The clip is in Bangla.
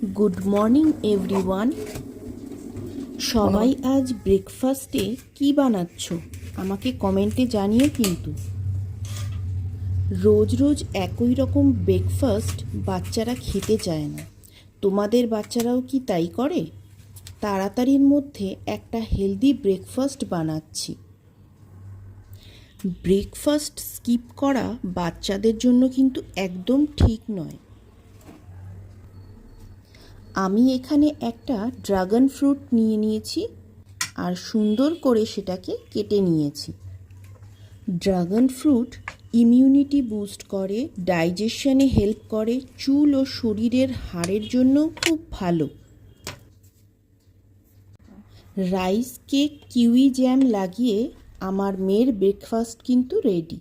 Good morning everyone. সবাই আজ ব্রেকফাস্টে কি বানাচ্ছ আমাকে কমেন্টে জানিও। কিন্তু রোজ রোজ একই রকম ব্রেকফাস্ট বাচ্চারা খেতে চায় না। তোমাদের বাচ্চারাও কি তাই করে? তাড়াতাড়ির মধ্যে একটা হেলদি ব্রেকফাস্ট বানাচ্ছি। ব্রেকফাস্ট স্কিপ করা বাচ্চাদের জন্য কিন্তু একদম ঠিক নয়। আমি এখানে একটা ড্রাগন ফ্রুট নিয়ে নিয়েছি আর সুন্দর করে সেটাকে কেটে নিয়েছি। ড্রাগন ফ্রুট ইমিউনিটি বুস্ট করে, ডাইজেশনে হেল্প করে, চুল ও শরীরের হাড়ের জন্য খুব ভালো। রাইস কেক কিউই জ্যাম লাগিয়ে আমার মেয়ের ব্রেকফাস্ট কিন্তু রেডি।